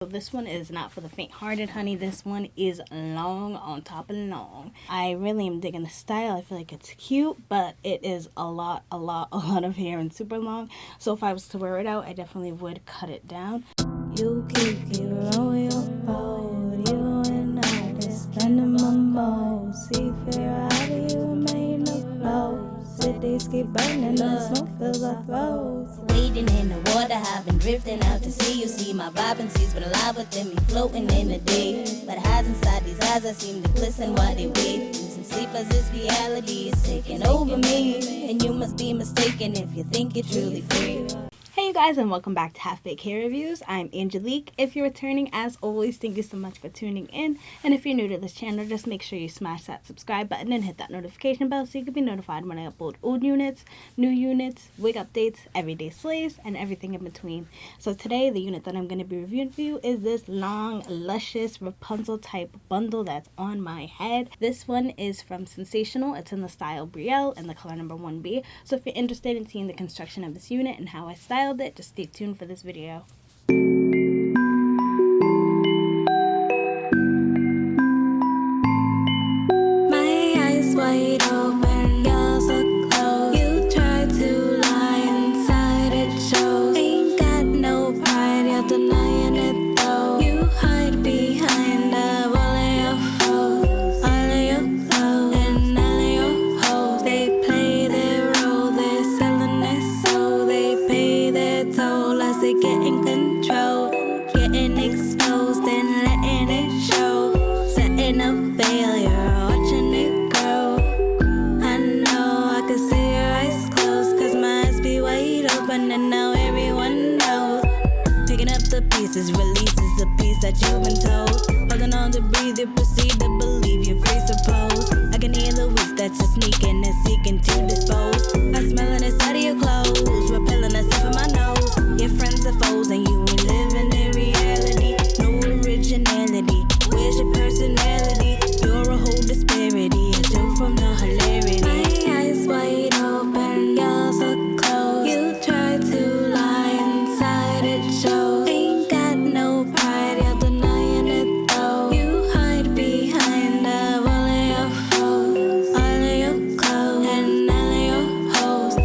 So this one is not for the faint-hearted, honey. This one is long on top of long. I really am digging the style. I feel like it's cute, but it is a lot of hair and super long. So if I was to wear it out, I definitely would cut it down. You keep on your boat, you and I just spending my mode. Seafarer, how do you remain afloat? Cities keep burning, the smoke fills our throats. Wading in the water, I've been drifting out to sea. You see my vibrancy's been alive within me, floating in the day. But highs inside these eyes, I seem to glisten while they wait. Losing sleep as this reality is taking over me. And you must be mistaken if you think you're truly free. Hey you guys, and welcome back to Half Baked Hair Reviews. I'm Angelique. If you're returning, as always, thank you so much for tuning in. And if you're new to this channel, just make sure you smash that subscribe button and hit that notification bell so you can be notified when I upload old units, new units, wig updates, everyday slays, and everything in between. So today, the unit that I'm going to be reviewing for you is this long, luscious Rapunzel type bundle that's on my head. This one is from Sensationnel. It's in the style Brielle and the color number 1B. So if you're interested in seeing the construction of this unit and how I styled it, just stay tuned for this video. My eyes wide open, you're so close. You try to lie inside, it shows. Ain't got no pride, you're denying it though. You hide behind the wall of your foes. All of your clothes and all of your hoes. They play their role, they're selling their soul. They pay their toll as they get in control. Getting exposed and letting it show. Setting up failure, watching it grow. I know I can see your eyes closed, cause my eyes be wide open and now everyone knows. Picking up the pieces, releases the piece that you've been told. Holding on to breathe, you proceed to believe you're free, suppose. I can hear the weak that you're sneaking and seeking to dispose. I'm smelling inside of your clothes, repelling the stuff in my nose. Your friends are foes and you ain't living in reality. No originality, where's your personality? You're a whole disparity, a joke from the hilarity. My eyes wide open, you're so close. You try to lie inside, it shows. Ain't got no pride, you're denying it though. You hide behind the wall of your foes. All of your clothes and all of your hoes.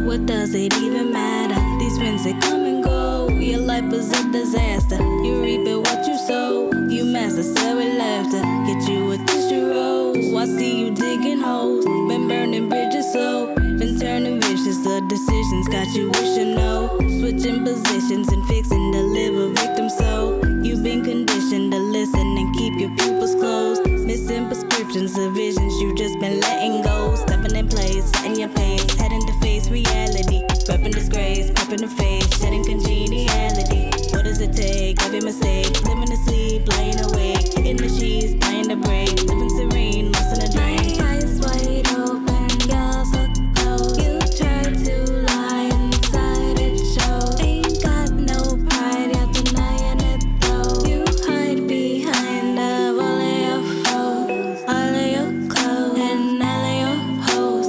What does it even matter? These friends, they come and go. Your life is a disaster. You reaping what you sow. You master sell with laughter. Get you a tissue roll. I see you digging holes. Been burning bridges so. Been turning vicious. The decisions got you wishing no. Switching positions and fixing to live a victim so. You've been conditioned to listen and keep your pupils closed. Missing prescriptions of visions you just been letting go. Stepping in place, setting your pace. Heading to face reality. Repping disgrace, popping the face. Shedding congeniality. What does it take? Every mistake. Living to sleep, lying awake. Hitting the sheets, dying to break. Living serene, lost in a dream. My eyes wide open, you're so close. You try to lie inside, it shows. Ain't got no pride, you're denying it though. You hide behind the wall of your foes. All of your clothes and all of your hoes.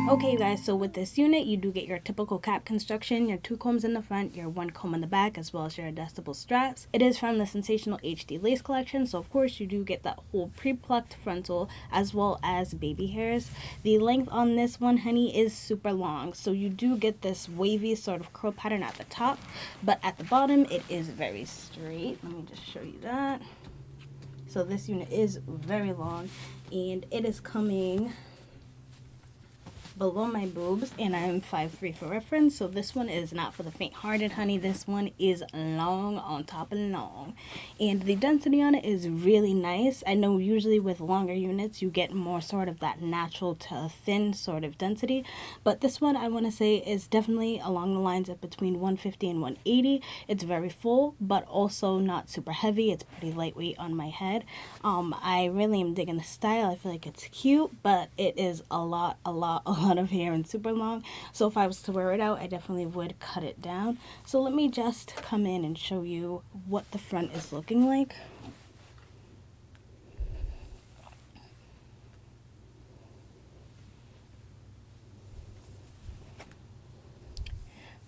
Okay, you guys, so with this unit, you do get your typical cap construction, your 2 combs in the front, your 1 comb in the back, as well as your adjustable straps. It is from the Sensationnel HD Lace Collection, so of course you do get that whole pre-plucked frontal, as well as baby hairs. The length on this one, honey, is super long, so you do get this wavy sort of curl pattern at the top, but at the bottom, it is very straight. Let me just show you that. So this unit is very long, and it is coming below my boobs, and I'm 5'3" for reference, so this one is not for the faint-hearted, honey. This one is long on top of long, and the density on it is really nice. I know usually with longer units you get more sort of that natural to thin sort of density, but this one I want to say is definitely along the lines of between 150 and 180. It's very full, but also not super heavy. It's pretty lightweight on my head. I really am digging the style. I feel like it's cute, but it is a lot of hair and super long. So if I was to wear it out, I definitely would cut it down. So let me just come in and show you what the front is looking like.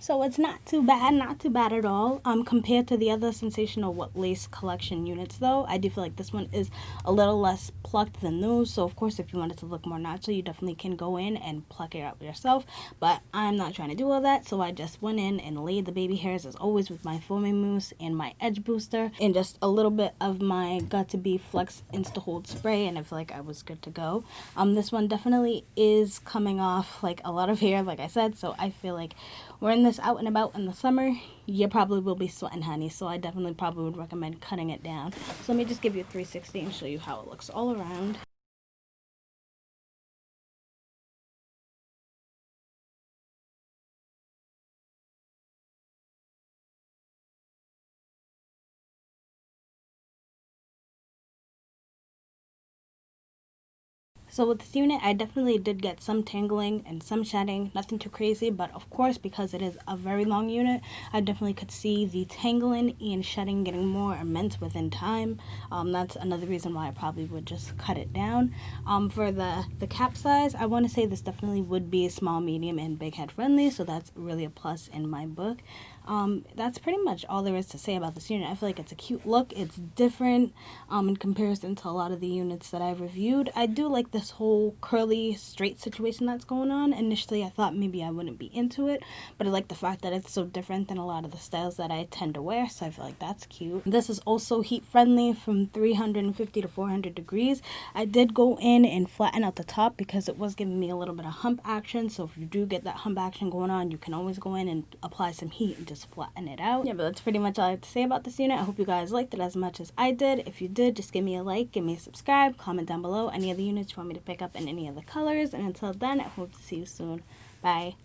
So it's not too bad at all. Compared to the other Sensational What Lace collection units though, I do feel like this one is a little less plucked than those. So of course, if you want it to look more natural, you definitely can go in and pluck it out yourself. But I'm not trying to do all that, so I just went in and laid the baby hairs as always with my foaming mousse and my edge booster and just a little bit of my Got to Be Flex Insta Hold spray, and I feel like I was good to go. This one definitely is coming off like a lot of hair, like I said, so I feel like wearing this out and about in the summer, you probably will be sweating, honey. So I definitely probably would recommend cutting it down. So let me just give you a 360 and show you how it looks all around. So with this unit, I definitely did get some tangling and some shedding, nothing too crazy, but of course, because it is a very long unit, I definitely could see the tangling and shedding getting more immense within time. That's another reason why I probably would just cut it down. For the cap size, I want to say this definitely would be small, medium, and big head friendly, so that's really a plus in my book. That's pretty much all there is to say about this unit. I feel like it's a cute look. It's different in comparison to a lot of the units that I've reviewed. I do like this whole curly straight situation that's going on. Initially I thought maybe I wouldn't be into it, but I like the fact that it's so different than a lot of the styles that I tend to wear, so I feel like that's cute. This is also heat friendly from 350 to 400 degrees. I did go in and flatten out the top because it was giving me a little bit of hump action, so if you do get that hump action going on, you can always go in and apply some heat and just flatten it out. Yeah, but that's pretty much all I have to say about this unit. I hope you guys liked it as much as I did. If you did, just give me a like, give me a subscribe, comment down below any other units you want me to pick up in any other colors, and until then, I hope to see you soon. Bye.